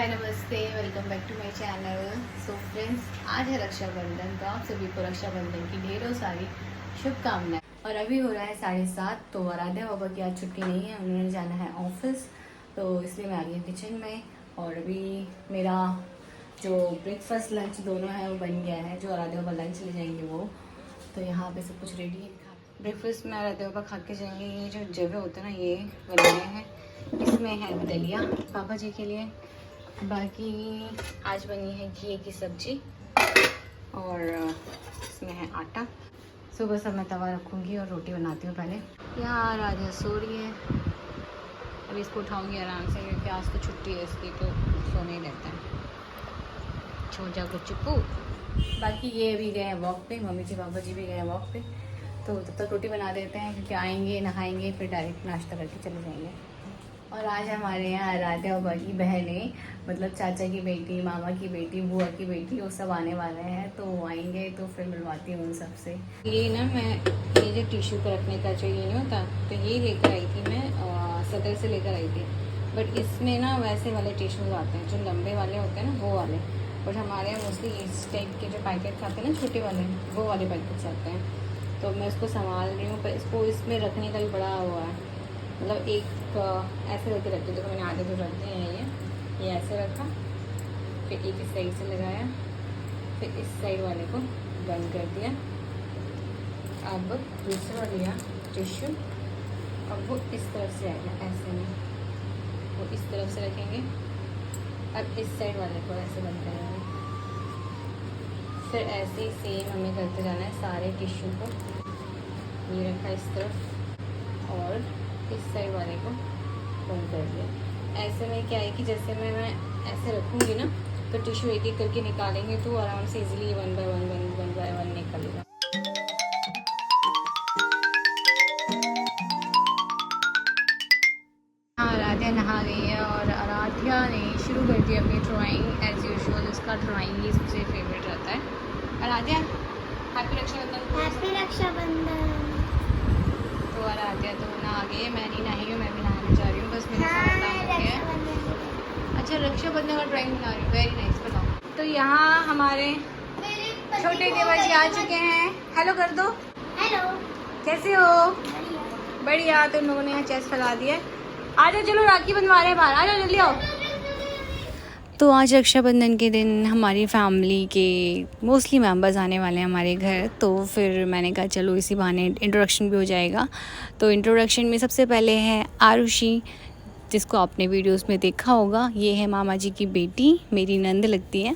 हाय नमस्ते, welcome back to my channel. So friends, आज है रक्षाबंधन, तो आप सभी को रक्षाबंधन की ढेरों सारी शुभकामनाएं। और अभी हो रहा है 7:30, तो आराध्या बाबा की आज छुट्टी नहीं है, उन्होंने जाना है ऑफिस, तो इसलिए मैं आ गई हूँ किचन में। और अभी मेरा जो ब्रेकफास्ट लंच दोनों है वो बन गया है। जो आराध्या बाबा लंच ले जाएंगे वो, तो यहाँ पे सब कुछ रेडी है। ब्रेकफास्ट में आराध्या बाबा खा के जाएंगे। ये जो जगह होता है ना, ये बनाए हैं, इसमें है दलिया पापा जी के लिए। बाकी आज बनी है घी की सब्जी और इसमें है आटा। सुबह सब मैं तवा रखूँगी और रोटी बनाती हूँ पहले। यहाँ राधा सो रही है, अभी इसको उठाऊँगी आराम से, क्योंकि आज तो छुट्टी है इसकी, तो सोने ही रहता है। छोटा को चुप्पू। बाकी ये अभी गए हैं वॉक पे, मम्मी जी पापा जी भी गए हैं वॉक पे, तो तब तक रोटी बना देते हैं, क्योंकि आएंगे नहाएंगे फिर डायरेक्ट नाश्ता करके चले जाएंगे। और आज हमारे यहाँ आराध्या बाबा की बहनें, मतलब चाचा की बेटी, मामा की बेटी, बुआ की बेटी, वो सब आने वाले हैं, तो वो आएंगे तो फिर मिलवाती हूँ उन सबसे। ये ना मैं ये जो टिश्यू को रखने का जो ये नहीं होता, तो ये लेकर आई थी मैं, सदर से लेकर आई थी। बट इसमें ना वैसे वाले टिश्यूज आते हैं, जो लंबे वाले होते हैं ना, वो वाले। बट हमारे यहाँ मोस्टली इस टाइप के जो पैकेट्स आते हैं ना, छोटे वाले, वो वाले पैकेट्स आते हैं। तो मैं इसको संभाल रही हूँ, पर इसको इसमें रखने का भी बड़ा हुआ है, मतलब एक ऐसे करके रखती हूँ। देखो मैंने आधे तो रखते हैं, ये ऐसे रखा, फिर एक इस साइड से लगाया, फिर इस साइड वाले को बंद कर दिया। अब दूसरा लिया टिश्यू, अब वो इस तरफ से आएगा, ऐसे में वो इस तरफ से रखेंगे। अब इस साइड वाले को ऐसे बंद करेंगे, फिर ऐसे ही सेम हमें करते जाना है सारे टिश्यू को। ये रखा इस तरफ और इस साइड वाले को बंद कर दिया। ऐसे में क्या है कि जैसे मैं ऐसे रखूँगी ना, तो टिश्यू एक एक करके निकालेंगे तो आराम से इजीली वन बाय वन निकलेगा। आराध्या नहा गई है और आराध्या ने शुरू कर दी अपनी ड्राइंग एज यूजुअल। उसका ड्राइंग ही सबसे फेवरेट रहता है। आराध्या, हैप्पी रक्षाबंधन। हैप्पी रक्षाबंधन। तो आराध्या तो नहा गई है, मैं नहीं नहाई हूँ, मैं भी नहाने जा रही हूँ, बस मेरा सारा काम हो गया है। अच्छा, रक्षाबंधन का ड्राइंग बना रही हूँ, वेरी नाइस, बताओ। तो यहाँ हमारे छोटे देवर जी आ चुके हैं। हेलो कर दो। हेलो, कैसे हो? बढ़िया। तो उन लोगों ने यहाँ चेस्ट फैला दिया। आ जाओ, चलो राखी बनवा रहे हैं बाहर, आ जाओ जल्दी आओ। तो आज रक्षाबंधन के दिन हमारी फैमिली के मोस्टली मेंबर्स आने वाले हैं हमारे घर, तो फिर मैंने कहा चलो इसी बहाने इंट्रोडक्शन भी हो जाएगा। तो इंट्रोडक्शन में सबसे पहले है आरुषि, जिसको आपने वीडियोस में देखा होगा। ये है मामा जी की बेटी, मेरी नंद लगती है।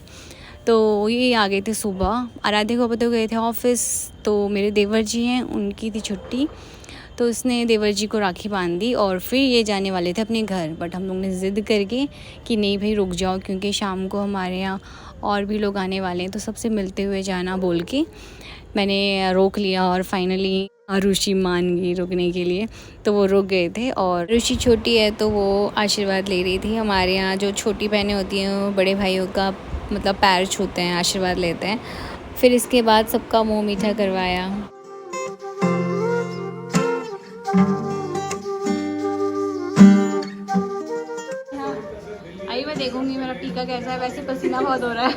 तो ये आ गए थे सुबह। आराध्या को तो गए थे ऑफिस, तो मेरे देवर जी हैं, उनकी थी छुट्टी, तो उसने देवर जी को राखी बांध दी और फिर ये जाने वाले थे अपने घर। बट हम लोग ने ज़िद करके कि नहीं भाई रुक जाओ, क्योंकि शाम को हमारे यहाँ और भी लोग आने वाले हैं, तो सबसे मिलते हुए जाना बोल के मैंने रोक लिया। और फाइनली आरुषि मान गई रुकने के लिए, तो वो रुक गए थे। और आरुषि छोटी है, तो वो आशीर्वाद ले रही थी। हमारे यहाँ जो छोटी बहनें होती हैं वो बड़े भाइयों का मतलब पैर छूते हैं, आशीर्वाद लेते हैं। फिर इसके बाद सबका मुँह मीठा करवाया। आई मैं देखूंगी मेरा टीका कैसा है, वैसे पसीना बहुत हो रहा है।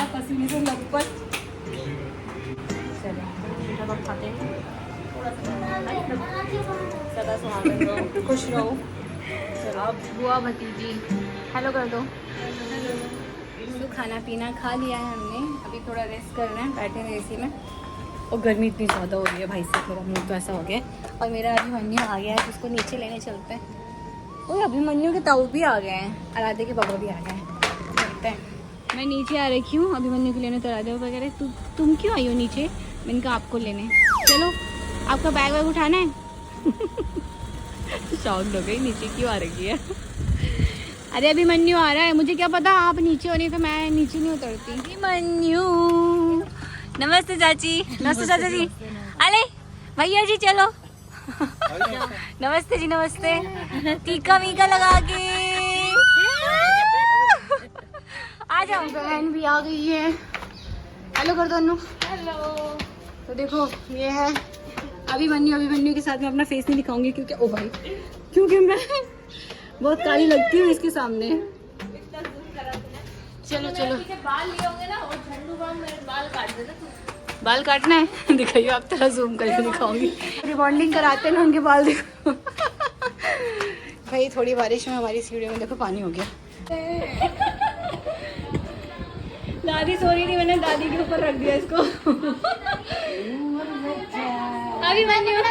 पसीने से लटपट। चलो खाते हैं, सदा सुहागन रहो, खुश रहो। चलो अब बुआ भतीजी हेलो कर दो। तो खाना पीना खा लिया है हमने, अभी थोड़ा रेस्ट कर रहे हैं, बैठे हैं एसी में। और गर्मी इतनी ज़्यादा हो रही है भाई साहब, मेरा मुँह तो ऐसा हो गया है। और मेरा अभिमन्यु आ गया है, तो उसको नीचे लेने चलते हैं। और अभिमन्यु के ताऊ भी आ गए हैं, आराध्या के पापा भी आ गए हैं, चलते हैं। मैं नीचे आ रखी हूँ अभिमन्यु के लेने, तो आराध्या वगैरह तुम क्यों आई हो नीचे? मैंने कहा आपको लेने, चलो आपका बैग वैग उठाना है। शौक हो गई, नीचे क्यों आ रही है? अरे अभिमन्यु आ रहा है, मुझे क्या पता आप नीचे हो, नहीं तो मैं नीचे नहीं उतरती। अभिमन्यु, नमस्ते चाची। नमस्ते चाचा जी। अरे भैया जी चलो। नमस्ते जी, नमस्ते। टीका वीका लगा के आ जाओ। बहन भी आ गई है, हेलो कर दो। हेलो। तो देखो ये है अभिमन्यु के साथ मैं अपना फेस नहीं दिखाऊंगी क्योंकि ओ भाई, क्योंकि मैं बहुत काली लगती हूँ इसके सामने। चलो चलो, बाल लिए होंगे ना, और झंडू बम मेरे बाल काट देना तू। बाल काटना है? दिखाइए, आप तरह जूम करके दिखाऊंगी। रिबॉन्डिंग कराते हैं ना उनके बाल, देखो। भाई थोड़ी बारिश में हमारी सीढ़ियों में देखो पानी हो गया। दादी सो रही थी, मैंने दादी के ऊपर रख दिया इसको। अभिमन्यु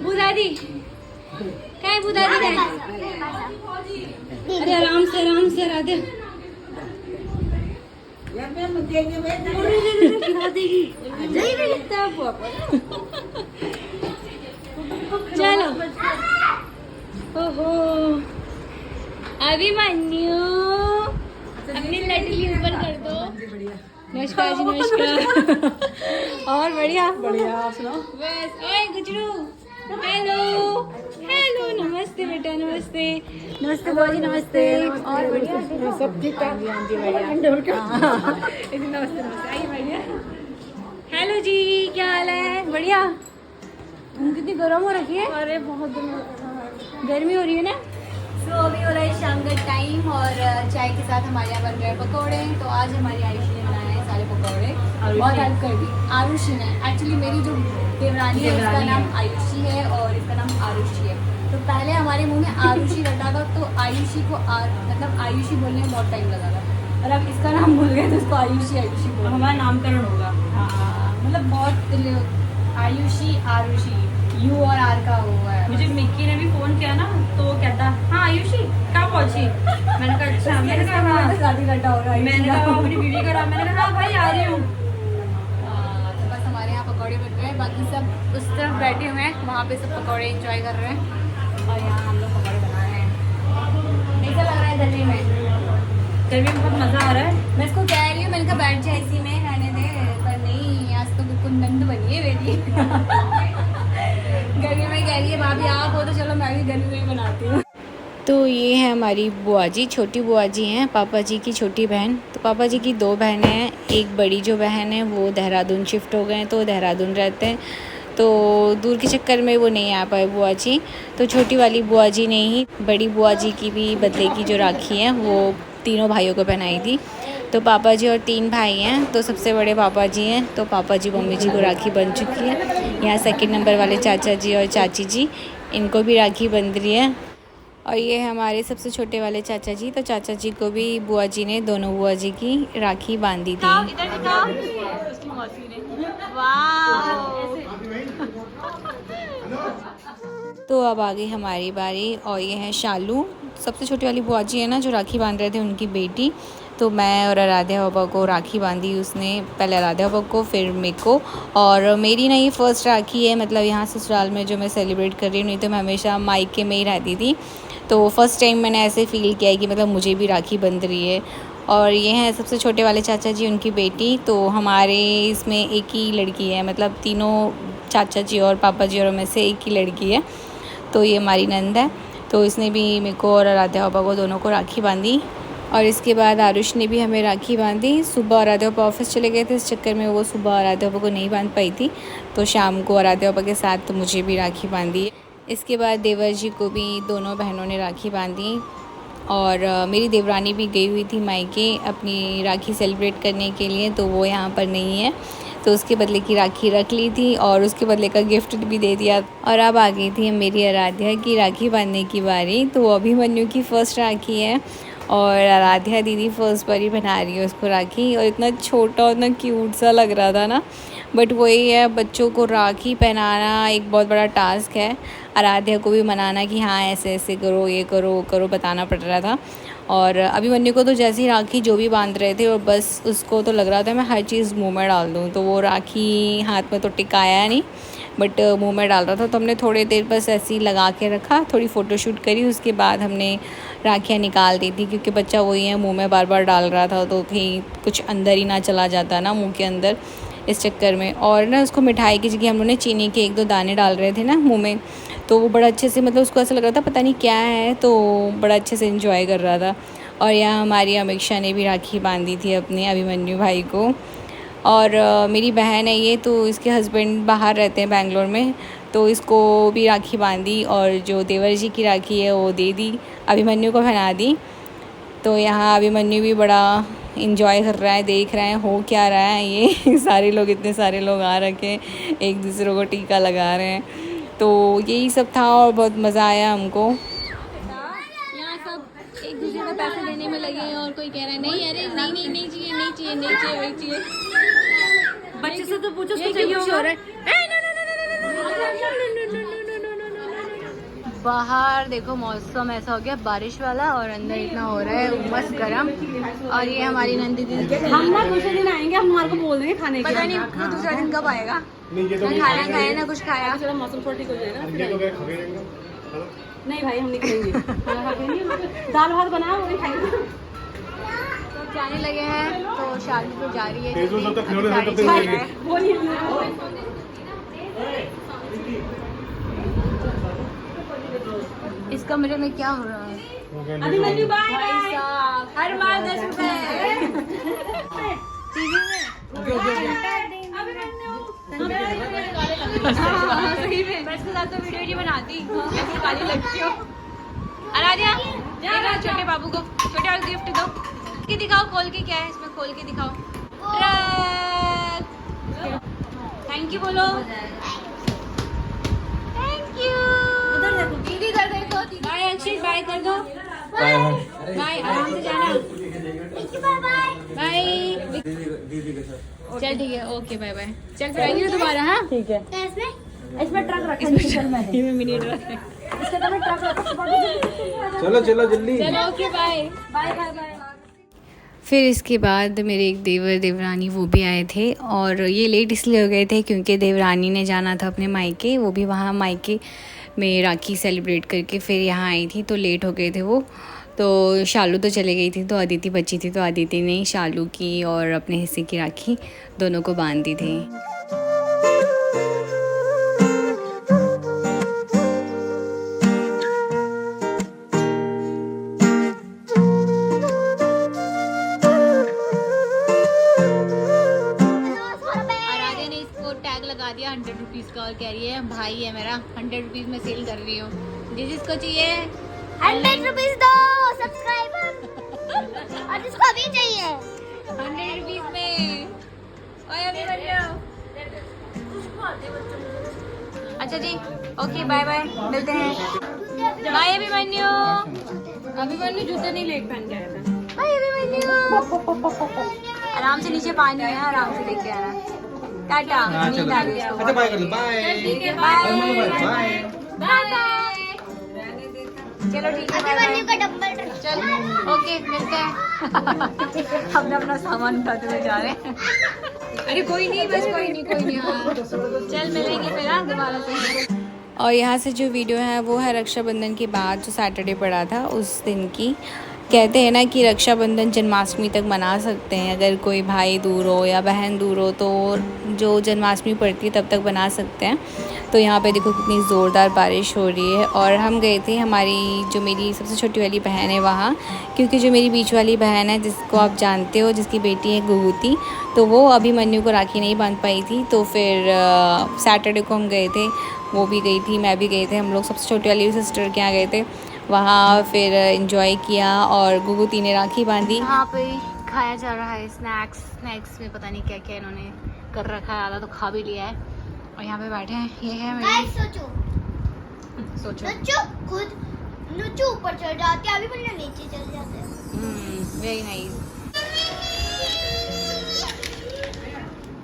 बुदादी क्या है? बुदादी क्या है? अरे आराम से राधे। चलो ओहो, अभिमन्यु अपनी लटली ऊपर कर दो। नमस्कार जी, नमस्कार। और बढ़िया आप सुनाओ। बस ओए गुजरू, हेलो नमस्ते बेटा, नमस्ते बुआ जी, नमस्ते। और बढ़िया सब ठीक ठाक? नमस्ते आइए, बढ़िया। हेलो जी, क्या हाल है? बढ़िया। तुम कितनी गर्म हो रखी है? अरे बहुत गर्मी हो रही है ना। तो अभी हो रहा है शाम का टाइम और चाय के साथ हमारे यहाँ बन रहे हैं पकौड़े। तो आज हमारी आयुषी ने बनाए हैं सारे पकौड़े, बहुत हेल्प कर दी। आरुषी ने, एक्चुअली मेरी जो देवरानी है उसका नाम आयुषी है और इसका नाम आरुषी है। तो पहले हमारे मुंह में आरुषि रटा था, तो आयुषी को मतलब आयुषी बोलने में बहुत टाइम लगा था, और अब इसका नाम भूल गए तो उसको आयुषी बोल। हमारा नामकरण होगा। हाँ, मतलब बहुत आयुषी आरुषि, यू और आर का हुआ है। मुझे मिक्की ने भी फोन किया ना, तो वो कहता हाँ आयुषी कहाँ पहुँची? मैंने कहा अच्छा, मैंने कहा शादी करता होगा। मैंने कहा अपनी बीवी का, मैंने कहा हाँ भाई आ रही हूँ। तो बस हमारे यहाँ पकौड़े बन रहे हैं, बाकी सब उस तरफ बैठे हुए हैं, वहाँ पे सब पकौड़े एंजॉय कर रहे हैं, और यहाँ हम लोग पकौड़े बना रहे हैं। कैसा लग रहा है गर्मी में? गर्मी में बहुत मज़ा आ रहा है। मैं इसको कह रही हूँ, मैंने कहा बैठ जाए इसी में, रहने दे, पर नहीं, आज तो बिल्कुल नंद बनी है बेटी। गर्मी में कह रही है भाभी आप हो, तो चलो मैं भी गर्मी में बनाती हूँ। तो ये है हमारी बुआ जी, छोटी बुआ जी हैं, पापा जी की छोटी बहन। तो पापा जी की 2 बहनें हैं, एक बड़ी जो बहन है वो देहरादून शिफ्ट हो गए हैं, तो देहरादून रहते हैं, तो दूर के चक्कर में वो नहीं आ पाए बुआ जी। तो छोटी वाली बुआ जी ने ही बड़ी बुआ जी की भी बदले की जो राखी है वो तीनों भाइयों को पहनाई थी। तो पापा जी और 3 भाई हैं, तो सबसे बड़े पापा जी हैं, तो पापा जी मम्मी जी को राखी बन चुकी है। यहाँ सेकंड नंबर वाले चाचा जी और चाची जी, इनको भी राखी बन रही है। और ये है हमारे सबसे छोटे वाले चाचा जी, तो चाचा जी को भी बुआ जी ने, दोनों बुआ जी की राखी बांधी थी। तो अब आ गई हमारी बारी, और ये है शालू, सबसे छोटी वाली बुआ जी है ना जो राखी बांध रहे थे, उनकी बेटी। तो मैं और आराध्या बाबा को राखी बांधी उसने, पहले आराध्या बाबा को, फिर मेरे को। और मेरी ना ये फर्स्ट राखी है, मतलब यहाँ ससुराल में जो मैं सेलिब्रेट कर रही हूँ, नहीं तो मैं हमेशा मायके में ही रहती थी। तो फर्स्ट टाइम मैंने ऐसे फ़ील किया है कि मतलब मुझे भी राखी बंध रही है। और ये हैं सबसे छोटे वाले चाचा जी, उनकी बेटी। तो हमारे इसमें एक ही लड़की है, मतलब तीनों चाचा जी और पापा जी और में से एक ही लड़की है। तो ये हमारी नंद है, तो इसने भी मेरे को और आराध्या बाबा को दोनों को राखी बांधी। और इसके बाद आरुष ने भी हमें राखी बांधी। सुबह आराध्या बाबा ऑफिस चले गए थे, इस चक्कर में वो सुबह आराध्या बाबा को नहीं बांध पाई थी, तो शाम को आराध्या बाबा के साथ तो मुझे भी राखी बांधी। इसके बाद देवर जी को भी दोनों बहनों ने राखी बांधी। और मेरी देवरानी भी गई हुई थी मायके अपनी राखी सेलिब्रेट करने के लिए, तो वो यहाँ पर नहीं है, तो उसके बदले की राखी रख ली थी और उसके बदले का गिफ्ट भी दे दिया। और अब आ गई थी मेरी आराध्या की राखी बांधने की बारी। तो अभिमन्यु की फ़र्स्ट राखी है और आराध्या दीदी फर्स्ट बार ही बना रही है उसको राखी। और इतना छोटा और इतना क्यूट सा लग रहा था ना, बट वही है, बच्चों को राखी पहनाना एक बहुत बड़ा टास्क है। आराध्या को भी मनाना कि हाँ ऐसे ऐसे करो, ये करो, वो करो, बताना पड़ रहा था। और अभिमन्यु को तो जैसी राखी जो भी बांध रहे थे, और बस उसको तो लग रहा था मैं हर चीज़ मुंह में डाल दूँ, तो वो राखी हाथ में तो टिकाया नहीं, बट मुंह में डाल रहा था। तो हमने थोड़ी देर बस ऐसे ही लगा के रखा, थोड़ी फ़ोटोशूट करी, उसके बाद हमने राखियाँ निकाल दी थी, क्योंकि बच्चा वही है मुंह में बार बार डाल रहा था, तो कहीं कुछ अंदर ही ना चला जाता ना मुंह के अंदर, इस चक्कर में। और ना उसको मिठाई की जगह हम लोगों ने चीनी के 1-2 दाने डाल रहे थे ना मुंह में, तो वो बड़ा अच्छे से, मतलब उसको ऐसा लग रहा था पता नहीं क्या है, तो बड़ा अच्छे से एंजॉय कर रहा था। और यहाँ हमारी अमीक्षा ने भी राखी बांधी थी अपने अभिमन्यु भाई को। और मेरी बहन है ये, तो इसके हस्बैंड बाहर रहते हैं बेंगलोर में, तो इसको भी राखी बांधी और जो देवर जी की राखी है वो दे दी, अभिमन्यु को पहना दी। तो यहाँ अभिमन्यु भी बड़ा इंजॉय कर रहा है, देख रहे हैं हो क्या रहा है ये सारे लोग, इतने सारे लोग आ रखे एक दूसरे को टीका लगा रहे हैं। तो यही सब था और बहुत मज़ा आया हमको। यहाँ सब एक दूसरे को पैसे देने में लगे हैं और कोई कह रहा है नहीं, अरे नहीं नहीं नहीं चाहिए नहीं चाहिए नहीं चाहिए वही चाहिए। बच्चे से तो पूछो उसको चाहिए हो रहा है। बाहर देखो मौसम ऐसा हो गया बारिश वाला और अंदर इतना हो रहा है उमस गरम। और ये हमारी नंदी दीदी, हम ना दूसरे दिन आएंगे, हम हमारे को बोल देंगे खाने के, पता नहीं वो दूसरा दिन कब आएगा। ना खाना खाया ना कुछ खाया, थोड़ा मौसम थोड़ा ठीक हो जाएगा। नहीं भाई हम नहीं खाएंगे, दाल भात बनाओ वही खाएंगे। तो जाने लगे हैं, तो शादी तो जा रही है। इस कमरे में क्या हो रहा है? अभिमन्यु भाई साहब हर माल 10 रुपए टीवी में। सही में मैं इसके साथ तो वीडियो नहीं बनाती, कैसे गाली लगती हो। आराध्या देखो छोटे बाबू को छोटे और गिफ्ट दो कि दिखाओ, खोल के क्या है इसमें, खोल के दिखाओ। थैंक यू बोलो, थैंक यू। दीदी कर देखो, बाय अक्षित बाय कर दो, बाय आराम से जाना, बाय। चल ठीक है, ओके बाय बाय। चल फिर आएंगे दोबारा। हाँ ठीक है। इसमें ट्रक रखा है, मिनी ट्रक है इसके, तो मैं ट्रक रखा। चलो चलो जल्दी, चलो okay bye bye bye bye. फिर इसके बाद मेरे एक देवर देवरानी वो भी आए थे, और ये लेट इसलिए हो गए थे क्योंकि देवरानी ने जाना था अपने मायके, वो भी वहाँ मायके में राखी सेलिब्रेट करके फिर यहाँ आई थी, तो लेट हो गए थे वो। तो शालू तो चले गई थी, तो अदिति बची थी, तो अदिति ने शालू की और अपने हिस्से की राखी दोनों को बांध दी थी। लगा दिया 100 रुपीज़ का और कह रही है भाई है मेरा, 100 रुपीज़ में सेल कर रही हूँ, जिसको चाहिए 100 रुपीज़ दो सब्सक्राइबर और जिसको अभी चाहिए 100 रुपीज़ में। ओए अभी बन जाओ। अच्छा जी ओके बाय बाय, मिलते हैं। बाय अभिमन्यु। अभिमन्यु जूते नहीं लेके पहन के आया था। बाय अभिमन्यु। आराम से नीचे पानी है, आराम से लेके आना। टाटा। अच्छा बाय कर दो, बाय बाय बाय। चलो ठीक है बाय। चलो ओके मिलते हैं। अपना अपना सामान उठाते हुए जा रहे हैं। अरे कोई नहीं, बस कोई नहीं हाँ। चल मिलेंगे फिर दोबारा से। और यहाँ से जो वीडियो है वो है रक्षाबंधन के बाद जो सैटरडे पड़ा था उस दिन की। कहते हैं ना कि रक्षाबंधन जन्माष्टमी तक मना सकते हैं, अगर कोई भाई दूर हो या बहन दूर हो तो जो जन्माष्टमी पड़ती है तब तक बना सकते हैं। तो यहाँ पे देखो कितनी ज़ोरदार बारिश हो रही है। और हम गए थे, हमारी जो मेरी सबसे छोटी वाली बहन है वहाँ, क्योंकि जो मेरी बीच वाली बहन है जिसको आप जानते हो, जिसकी बेटी है गुगुती, तो वो अभिमन्यु को राखी नहीं बांध पाई थी। तो फिर सैटरडे को हम गए थे, वो भी गई थी, मैं भी गए थे, हम लोग सबसे छोटी वाली सिस्टर के यहाँ गए थे। वहाँ फिर एंजॉय किया और गुगुती ने राखी बांधी। यहाँ पे खाया जा रहा है स्नैक्स में पता नहीं क्या क्या इन्होंने कर रखा है, आधा तो खा भी लिया है। और यहाँ पे बैठे हैं, ये है मेरी सोचो खुद नुचू ऊपर चढ़ जाते हैं, अभी बल्ले नीचे चल जाते हैं। Very nice.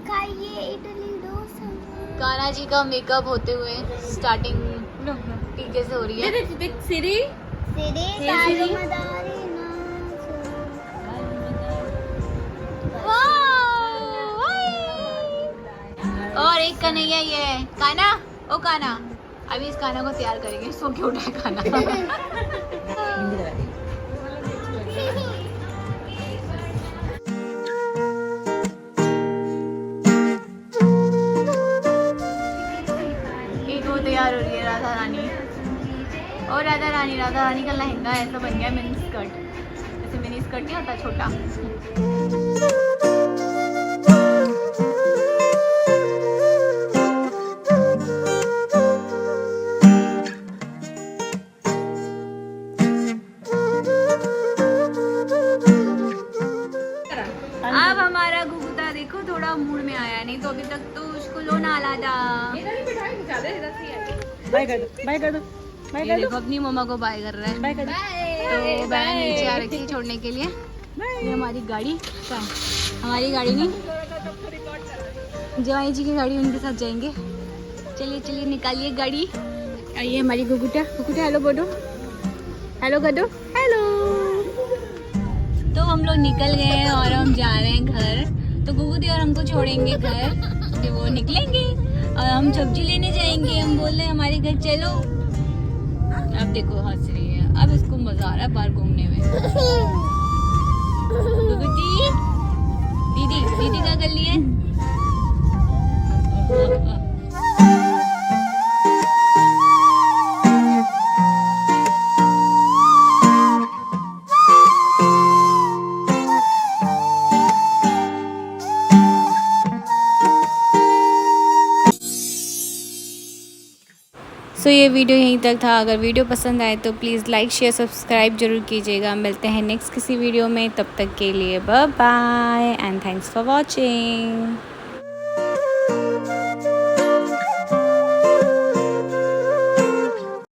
खाइए इडली डोसा। कान्हा जी का मेकअप होते हुए स्टार्टिंग टीके से हो रही है। देख सिरी और एक कन्हैया ये है कान्हा। ओ कान्हा, अभी इस कान्हा को तैयार करेंगे, सो के उठा है कान्हा। तैयार हो रही है राधा रानी। और राधा रानी का लहंगा ऐसा बन गया मिनी स्कर्ट, ऐसे मिनी स्कर्ट नहीं होता छोटा। अभी तक तो उसको लोनावाला था। बाय कर दो, बाय कर दो, बाय ये कर दो, देखो अपनी मम्मा को बाय कर रहा है। बाय कर दो। तो बहन नीचे आ रखी है छोड़ने के लिए। ये हमारी गाड़ी क्या है? हमारी गाड़ी नहीं, जवाई जी की गाड़ी, उनके साथ जाएंगे। चलिए चलिए निकालिए गाड़ी। और ये हमारी गुगुटा, गुगुटा हेलो बोलो, हेलो कर दो, हेलो। तो हम लोग निकल गए हैं और हम जा रहे हैं घर। तो गुगुदी और हमको छोड़ेंगे घर, कि वो निकलेंगे और हम सब्जी लेने जाएंगे। हम बोल रहे हैं हमारे घर चलो। अब देखो हंस रही है, अब इसको मजा आ रहा है बाहर घूमने में। गुगुदी, दीदी दीदी क्या कर ली है? सो ये वीडियो यहीं तक था। अगर वीडियो पसंद आए तो प्लीज़ लाइक शेयर सब्सक्राइब जरूर कीजिएगा। मिलते हैं नेक्स्ट किसी वीडियो में, तब तक के लिए bye bye and thanks for watching.